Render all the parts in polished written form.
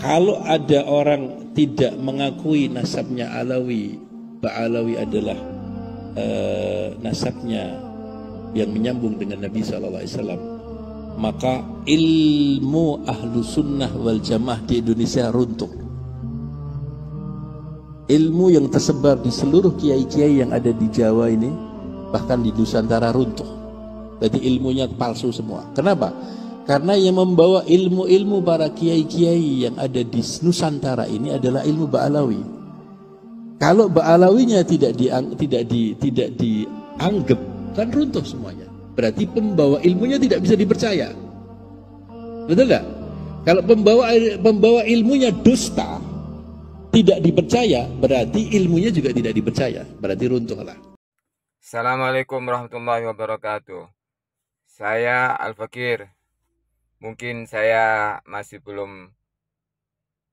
Kalau ada orang tidak mengakui nasabnya Alawi, Ba'alawi adalah nasabnya yang menyambung dengan Nabi SAW, maka ilmu ahlu sunnah wal jamaah di Indonesia runtuh. Ilmu yang tersebar di seluruh kiai-kiai yang ada di Jawa ini, bahkan di Nusantara, runtuh. Jadi ilmunya palsu semua. Kenapa? Karena yang membawa ilmu-ilmu para kiai-kiai yang ada di Nusantara ini adalah ilmu Ba'alawi. Kalau Ba'alawinya tidak dianggap, kan runtuh semuanya. Berarti pembawa ilmunya tidak bisa dipercaya. Betul nggak? Kalau pembawa ilmunya dusta, tidak dipercaya, berarti ilmunya juga tidak dipercaya. Berarti runtuhlah. Assalamualaikum warahmatullahi wabarakatuh. Saya Al-Fakir. Mungkin saya masih belum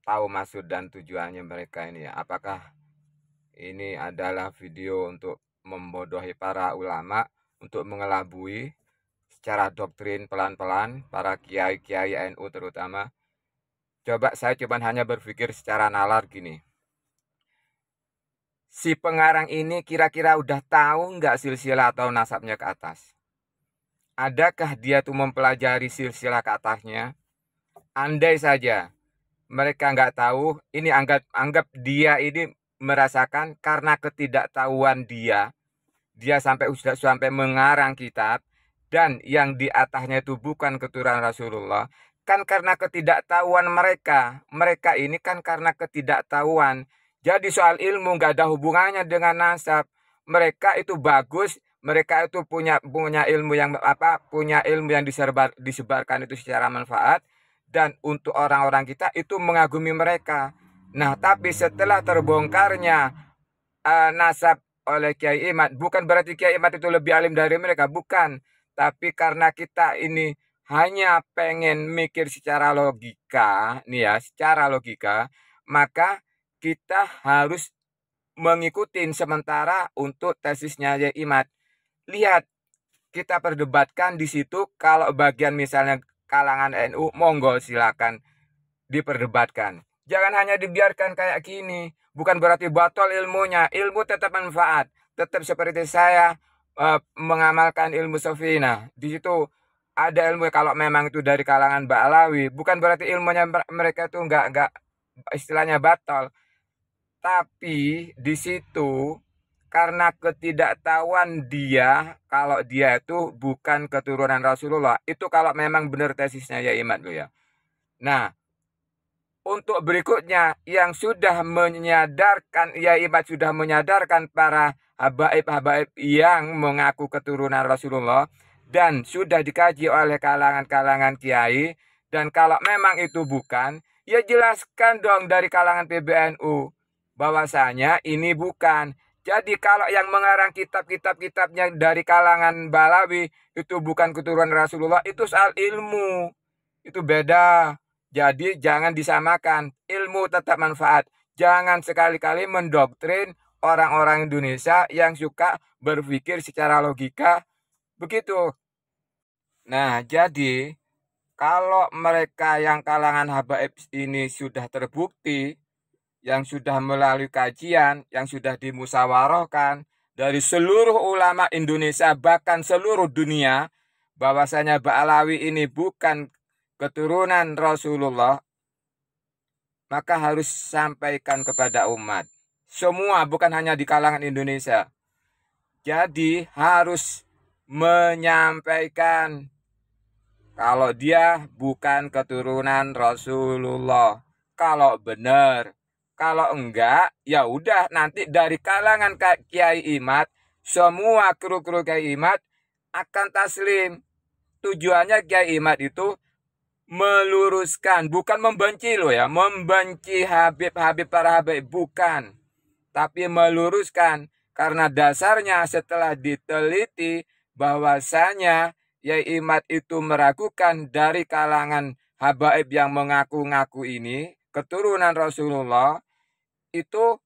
tahu maksud dan tujuannya mereka ini. Apakah ini adalah video untuk membodohi para ulama, untuk mengelabui secara doktrin pelan-pelan para kiai-kiai NU terutama. Saya hanya berpikir secara nalar gini. Si pengarang ini kira-kira udah tahu nggak silsilah atau nasabnya ke atas? Adakah dia tuh mempelajari silsilah ke atasnya? Andai saja mereka nggak tahu, ini anggap dia ini merasakan karena ketidaktahuan dia sampai mengarang kitab, dan yang di atasnya itu bukan keturunan Rasulullah. Kan karena ketidaktahuan mereka ini kan karena ketidaktahuan. Jadi soal ilmu nggak ada hubungannya dengan nasab. Mereka itu bagus, mereka itu punya ilmu yang punya ilmu yang disebarkan itu secara manfaat, dan untuk orang-orang kita itu mengagumi mereka. Nah, tapi setelah terbongkarnya nasab oleh Kiai Imad, bukan berarti Kiai Imad itu lebih alim dari mereka, bukan. Tapi karena kita ini hanya pengen mikir secara logika, nih ya, secara logika, maka kita harus mengikuti sementara untuk tesisnya Kiai Imad. Lihat, kita perdebatkan di situ. Kalau bagian misalnya kalangan NU, monggo silakan diperdebatkan. Jangan hanya dibiarkan kayak gini. Bukan berarti batal ilmunya. Ilmu tetap manfaat. Tetap seperti saya mengamalkan ilmu Sofina. Di situ ada ilmu, kalau memang itu dari kalangan Ba'alawi, bukan berarti ilmunya mereka itu enggak istilahnya batal. Tapi di situ karena ketidaktahuan dia, kalau dia itu bukan keturunan Rasulullah. Itu kalau memang benar tesisnya ya Imad lo ya. Nah, untuk berikutnya yang sudah menyadarkan, ya Imad sudah menyadarkan para habaib-habaib yang mengaku keturunan Rasulullah, dan sudah dikaji oleh kalangan-kalangan kiai, dan kalau memang itu bukan, ya jelaskan dong dari kalangan PBNU bahwasanya ini bukan. Jadi kalau yang mengarang kitabnya dari kalangan Balawi itu bukan keturunan Rasulullah, itu soal ilmu. Itu beda. Jadi jangan disamakan. Ilmu tetap manfaat. Jangan sekali-kali mendoktrin orang-orang Indonesia yang suka berpikir secara logika. Begitu. Nah, jadi kalau mereka yang kalangan habaib ini sudah terbukti, yang sudah melalui kajian, yang sudah dimusyawarahkan dari seluruh ulama Indonesia, bahkan seluruh dunia, bahwasanya Ba'alawi ini bukan keturunan Rasulullah, maka harus sampaikan kepada umat. Semua, bukan hanya di kalangan Indonesia. Jadi harus menyampaikan kalau dia bukan keturunan Rasulullah. Kalau benar. Kalau enggak, ya udah, nanti dari kalangan Kiai Imad, semua kru-kru Kiai Imad akan taslim. Tujuannya Kiai Imad itu meluruskan, bukan membenci loh ya, membenci Habib-Habib para Habib, bukan. Tapi meluruskan, karena dasarnya setelah diteliti bahwasanya Kiai Imad itu meragukan dari kalangan habaib yang mengaku-ngaku ini keturunan Rasulullah, itu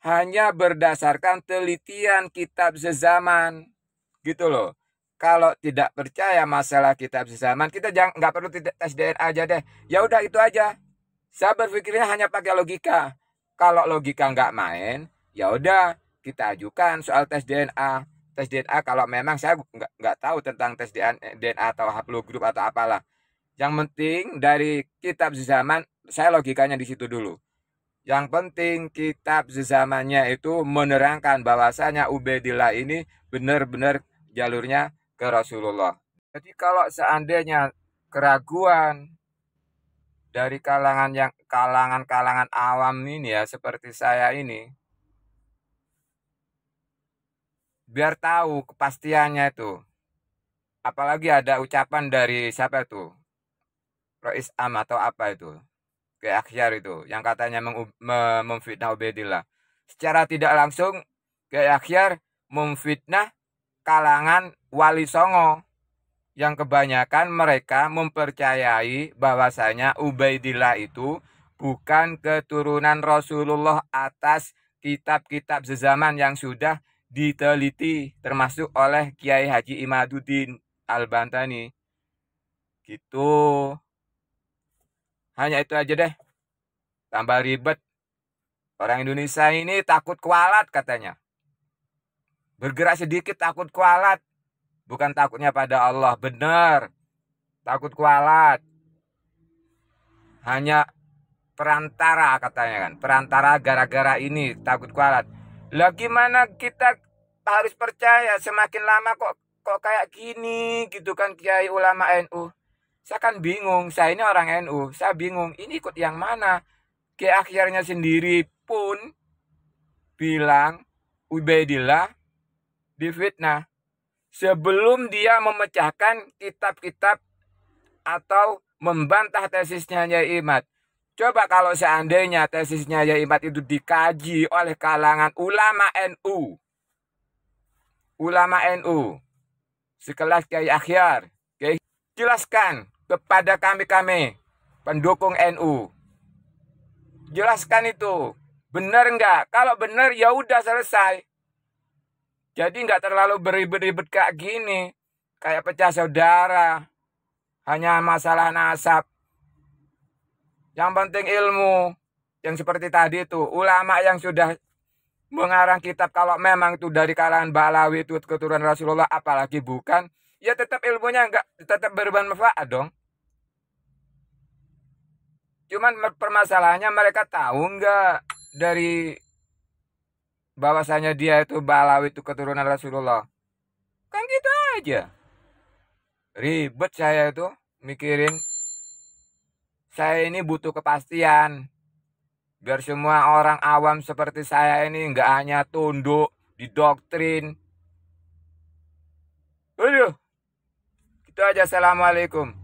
hanya berdasarkan telitian kitab sezaman, gitu loh. Kalau tidak percaya masalah kitab sezaman, kita nggak perlu tes DNA aja deh. Ya udah itu aja. Saya berpikirnya hanya pakai logika. Kalau logika nggak main, ya udah kita ajukan soal tes DNA. Tes DNA kalau memang saya nggak tahu tentang tes DNA atau haplogroup atau apalah. Yang penting dari kitab zaman, saya logikanya di situ dulu. Yang penting kitab zamannya itu menerangkan bahwasanya Ubaidillah ini benar-benar jalurnya ke Rasulullah. Jadi kalau seandainya keraguan dari kalangan awam ini ya seperti saya ini, biar tahu kepastiannya itu. Apalagi ada ucapan dari siapa itu? Rois Am atau apa itu? Ke Akhyar itu yang katanya memfitnah Ubaidillah. Secara tidak langsung ke Akhyar memfitnah kalangan Wali Songo yang kebanyakan mereka mempercayai bahwasanya Ubaidillah itu bukan keturunan Rasulullah atas kitab-kitab sezaman yang sudah diteliti termasuk oleh Kiai Haji Imaduddin Al-Bantani. Gitu. Hanya itu aja deh. Tambah ribet. Orang Indonesia ini takut kualat katanya. Bergerak sedikit takut kualat. Bukan takutnya pada Allah. Benar. Takut kualat. Hanya perantara katanya kan. Perantara gara-gara ini takut kualat. Lah gimana kita harus percaya semakin lama kok kayak gini gitu kan Kiai ulama NU. Saya kan bingung. Saya ini orang NU. Saya bingung. Ini ikut yang mana? Kiai Akhyarnya sendiri pun bilang Ubaidillah difitnah sebelum dia memecahkan kitab-kitab atau membantah tesisnya Yai Imad. Coba kalau seandainya tesisnya Yai Imad itu dikaji oleh kalangan ulama NU. Ulama NU. Sekelas Kiai Akhyar. Jelaskan kepada kami pendukung NU. Jelaskan itu. Benar enggak? Kalau benar ya udah selesai. Jadi enggak terlalu beribet-ribet kayak gini. Kayak pecah saudara. Hanya masalah nasab. Yang penting ilmu. Yang seperti tadi itu. Ulama yang sudah mengarang kitab kalau memang itu dari kalangan Balawi itu keturunan Rasulullah apalagi bukan. Ya tetap ilmunya enggak tetap bermanfaat dong. Cuman permasalahannya mereka tahu enggak dari bahwasanya dia itu Balawi itu keturunan Rasulullah. Kan gitu aja. Ribet saya itu mikirin. Saya ini butuh kepastian. Biar semua orang awam seperti saya ini enggak hanya tunduk di doktrin. Aduh. Itu aja. Assalamualaikum.